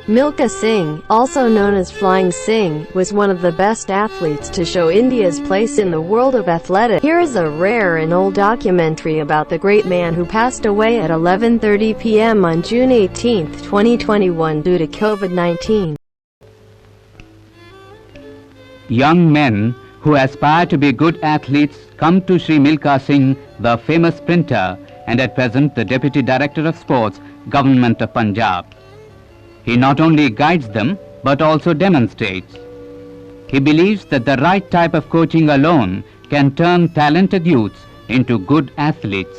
Milkha Singh, also known as Flying Singh, was one of the best athletes to show India's place in the world of athletics. Here is a rare and old documentary about the great man who passed away at 11:30 p.m. on June 18, 2021 due to COVID-19. Young men who aspire to be good athletes come to Shri Milkha Singh, the famous sprinter and at present the Deputy Director of Sports, Government of Punjab. He not only guides them, but also demonstrates. He believes that the right type of coaching alone can turn talented youths into good athletes.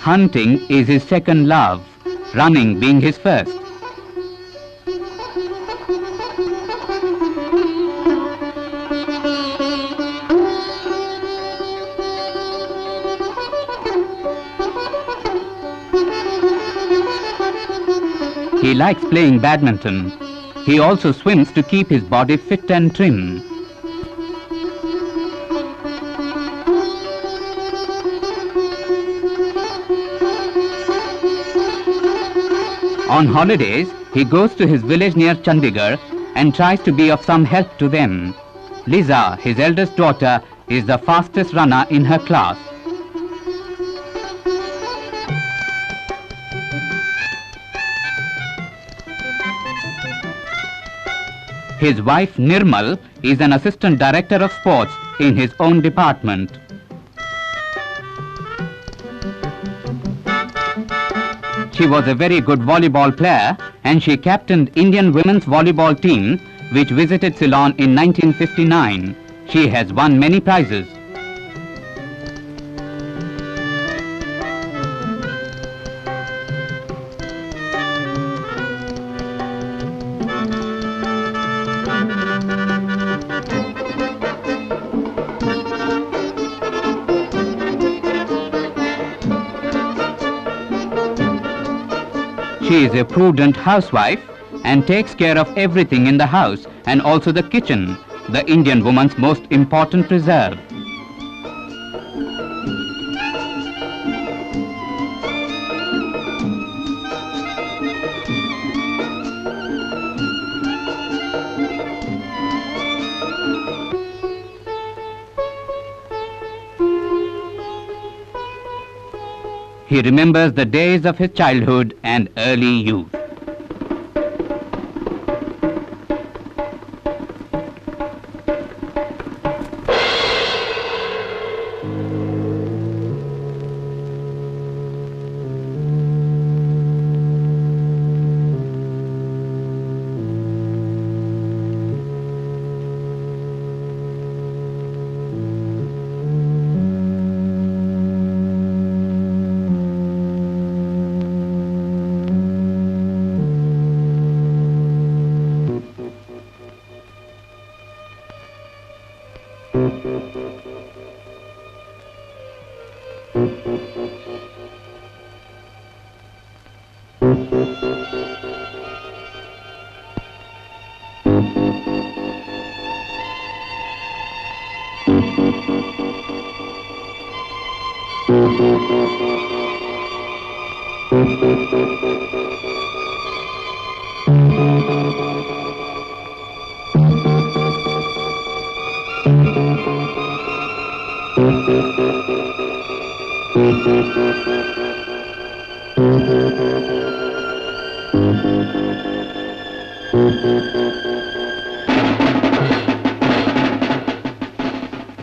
Hunting is his second love, running being his first. He likes playing badminton. He also swims to keep his body fit and trim. On holidays, he goes to his village near Chandigarh and tries to be of some help to them. Liza, his eldest daughter, is the fastest runner in her class. His wife Nirmal is an assistant director of sports in his own department. She was a very good volleyball player and she captained Indian women's volleyball team which visited Ceylon in 1959. She has won many prizes. She is a prudent housewife and takes care of everything in the house and also the kitchen, the Indian woman's most important preserve. He remembers the days of his childhood and early youth.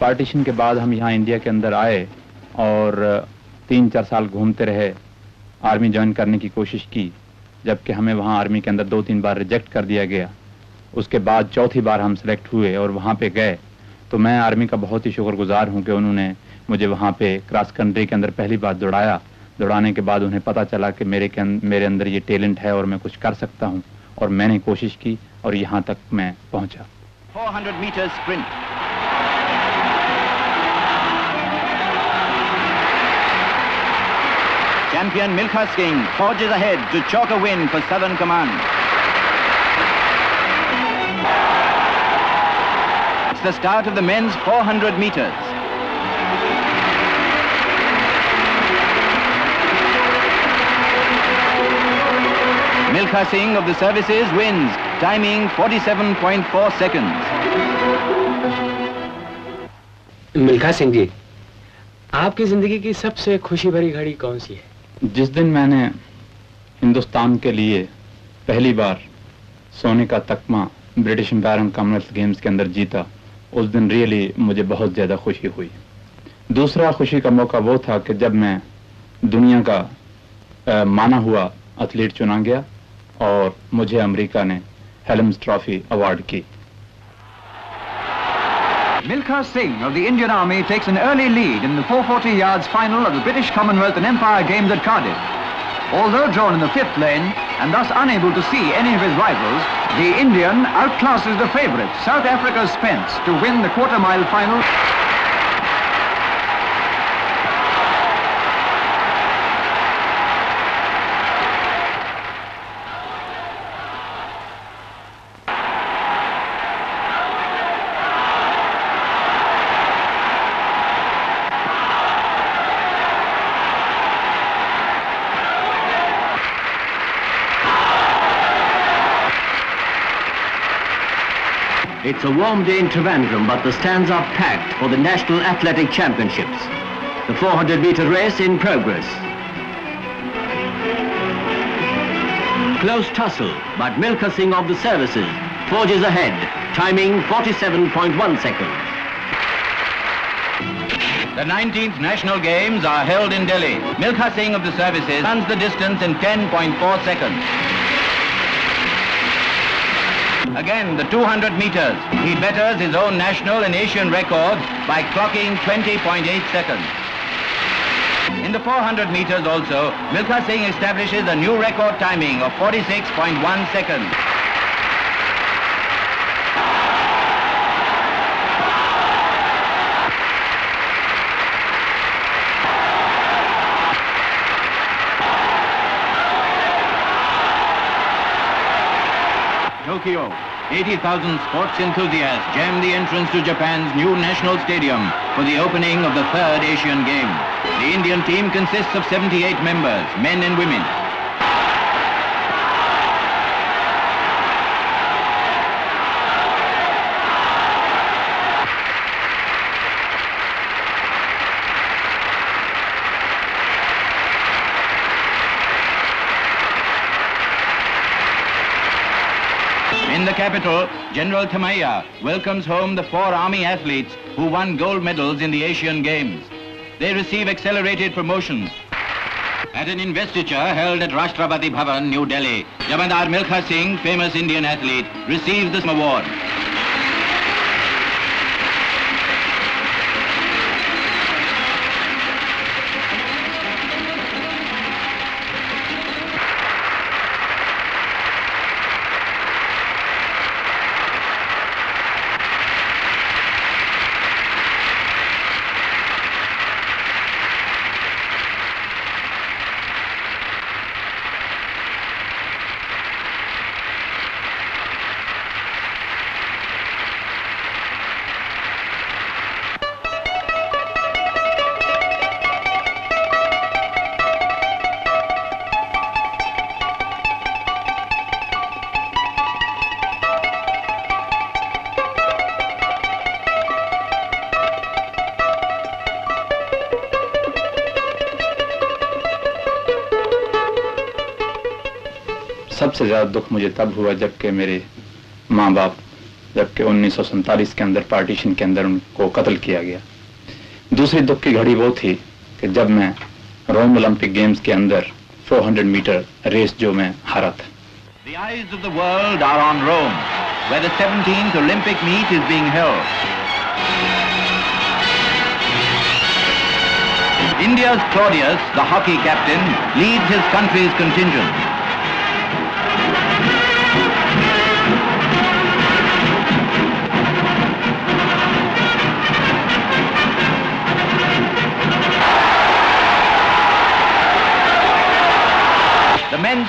Partition के बाद हम यहाँ India के अंदर आए और 3-4 साल घूमते रहे, आर्मी ज्वाइन करने की कोशिश की, जबकि हमें वहाँ आर्मी के अंदर 2-3 बार रिजेक्ट कर दिया गया। उसके बाद चौथी बार हम सिलेक्ट हुए और वहाँ पे गए, तो मैं आर्मी का बहुत ही शुक्रगुजार हूँ कि उन्होंने मुझे वहाँ पे क्रॉस कंट्री के अंदर पहली बार दौड़ाया। दौड़ाने के बाद उन्हें पता चला कि मेरे अंदर ये टैलेंट है और मैं कुछ कर सकता हूँ, और मैंने कोशिश की और यहाँ तक मैं पहुँचा। 400 meters sprint. Champion Milkha Singh forges ahead to chalk a win for Southern Command. It's the start of the men's 400 meters. Milkha Singh of the services wins, timing 47.4 seconds. Milkha Singh ji, आपकी जिंदगी की सबसे खुशी भरी घड़ी कौन सी है? जिस दिन मैंने हिंदुस्तान के लिए पहली बार सोने का तकमा British empire and commonwealth games के अंदर जीता, उस दिन रियली मुझे बहुत ज़्यादा खुशी हुई। दूसरा खुशी का मौका वो था कि जब मैं दुनिया का माना हुआ एथलीट चुना गया और मुझे अमेरिका ने हेलम्स ट्रॉफी अवार्ड की। Milkha Singh of the Indian Army takes an early lead in the 440 yards final of the British Commonwealth and Empire Games at Cardiff. Although drawn in the fifth lane and thus unable to see any of his rivals, the Indian outclasses the favourite, South Africa's Spence, to win the quarter-mile final. It's a warm day in Trivandrum, but the stands are packed for the National Athletic Championships. The 400-meter race in progress. Close tussle, but Milkha Singh of the services forges ahead, timing 47.1 seconds. The 19th National Games are held in Delhi. Milkha Singh of the services runs the distance in 10.4 seconds. Again, the 200 meters. He betters his own national and Asian record by clocking 20.8 seconds. In the 400 meters also, Milkha Singh establishes a new record timing of 46.1 seconds. Tokyo, 80,000 sports enthusiasts jam the entrance to Japan's new national stadium for the opening of the third Asian Games. The Indian team consists of 78 members, men and women. In the capital, General Thamaiya welcomes home the 4 army athletes who won gold medals in the Asian Games. They receive accelerated promotions. At an investiture held at Rashtrapati Bhavan, New Delhi, Jamadar Milkha Singh, famous Indian athlete, receives this award. सबसे ज़्यादा दुख मुझे तब हुआ जबकि मेरे माँ बाप जबकि 1947 के अंदर पार्टीशन के अंदर उनको कत्ल किया गया। दूसरी दुख की घड़ी वो थी कि जब मैं रोम ओलंपिक गेम्स के अंदर 400 मीटर रेस जो मैं हारा था। The eyes of the world are on Rome, where the 17th Olympic meet is being held. India's Claudius, the hockey captain, leads his country's contingent.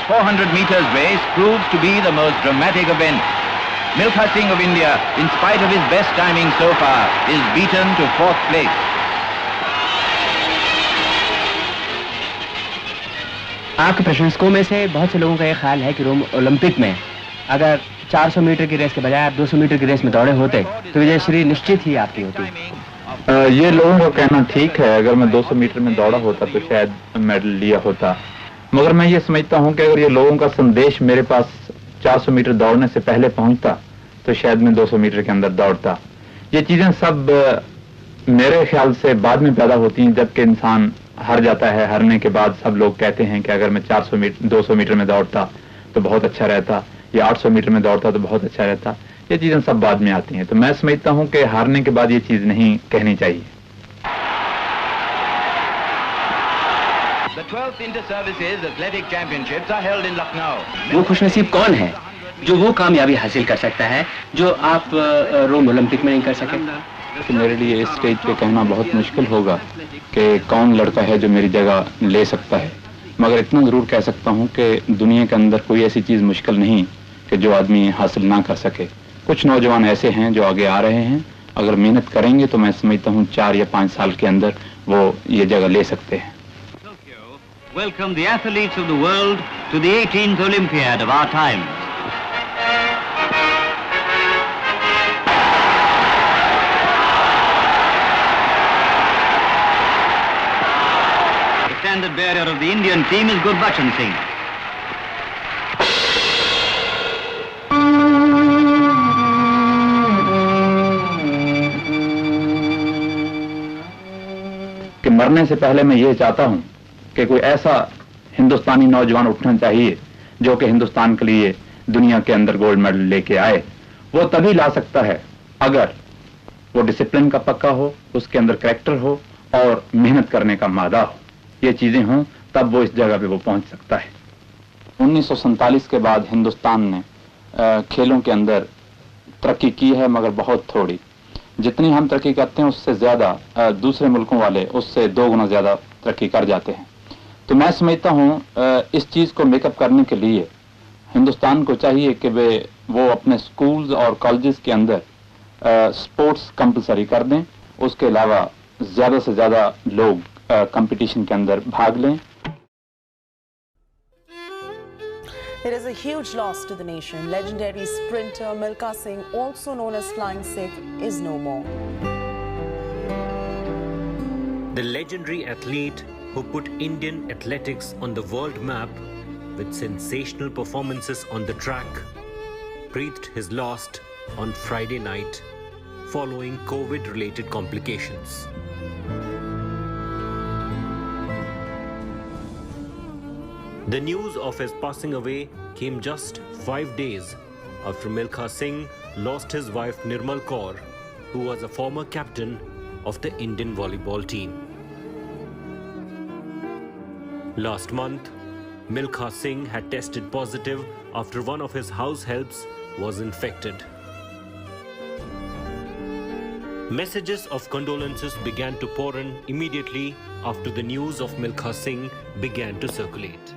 400 meters race proves to be the most dramatic event. Milkha Singh of India, in spite of his best timing so far, is beaten to 4th place. आपके प्रशंसकों में से बहुत से लोगों का ये ख्याल है कि रोम ओलंपिक में अगर 400 मीटर की रेस के बजाय आप 200 मीटर की रेस में दौड़े होते तो विजयश्री निश्चित ही आपकी होती। ये लोगों का कहना ठीक है, अगर मैं 200 मीटर में दौड़ा होता तो शायद मेडल लिया होता, मगर मैं ये समझता हूँ कि अगर ये लोगों का संदेश मेरे पास 400 मीटर दौड़ने से पहले पहुँचता तो शायद मैं 200 मीटर के अंदर दौड़ता। ये चीजें सब मेरे ख्याल से बाद में पैदा होती हैं, जबकि इंसान हार जाता है। हारने के बाद सब लोग कहते हैं कि अगर मैं 200 मीटर में दौड़ता तो बहुत अच्छा रहता, या 800 मीटर में दौड़ता तो बहुत अच्छा रहता। ये चीजें सब बाद में आती हैं, तो मैं समझता हूं कि हारने के बाद ये चीज नहीं कहनी चाहिए। The 12th Inter-Services Athletic Championships are held in Lucknow. वो खुशनसीब कौन है जो वो कामयाबी हासिल कर सकता है जो आप रोम ओलंपिक में नहीं कर सके? तो मेरे लिए इस स्टेज पे कहना बहुत मुश्किल होगा कि कौन लड़का है जो मेरी जगह ले सकता है, मगर इतना जरूर कह सकता हूँ कि दुनिया के अंदर कोई ऐसी चीज मुश्किल नहीं कि जो आदमी हासिल ना कर सके। कुछ नौजवान ऐसे हैं जो आगे आ रहे हैं, अगर मेहनत करेंगे तो मैं समझता हूँ 4 या 5 साल के अंदर वो ये जगह ले सकते हैं। Welcome the athletes of the world to the 18th Olympiad of our time. The standard bearer of the Indian team is Gurbachan Singh. कि मरने से पहले मैं ये चाहता हूँ कि कोई ऐसा हिंदुस्तानी नौजवान उठना चाहिए जो कि हिंदुस्तान के लिए दुनिया के अंदर गोल्ड मेडल लेके आए। वो तभी ला सकता है अगर वो डिसिप्लिन का पक्का हो, उसके अंदर कैरेक्टर हो और मेहनत करने का मादा हो। ये चीजें हों तब वो इस जगह पे वो पहुंच सकता है। 1947 के बाद हिंदुस्तान ने खेलों के अंदर तरक्की की है, मगर बहुत थोड़ी। जितनी हम तरक्की करते हैं उससे ज्यादा दूसरे मुल्कों वाले उससे 2 गुना ज्यादा तरक्की कर जाते हैं। तो मैं समझता हूँ इस चीज को मेकअप करने के लिए हिंदुस्तान को चाहिए कि वो अपने स्कूल्स और कॉलेजेस के अंदर स्पोर्ट्स कंपलसरी कर दें। उसके अलावा ज्यादा से ज्यादा लोग कंपटीशन के अंदर भाग लें। It is a huge loss to the nation. Legendary sprinter Milkha Singh, also known as Flying Sikh, is no more. The legendary athlete who put Indian athletics on the world map with sensational performances on the track breathed his last on Friday night following COVID-related complications. The news of his passing away came just 5 days after Milkha Singh lost his wife Nirmal Kaur, who was a former captain of the Indian volleyball team. Last month, Milkha Singh had tested positive after one of his house helps was infected. Messages of condolences began to pour in immediately after the news of Milkha Singh began to circulate.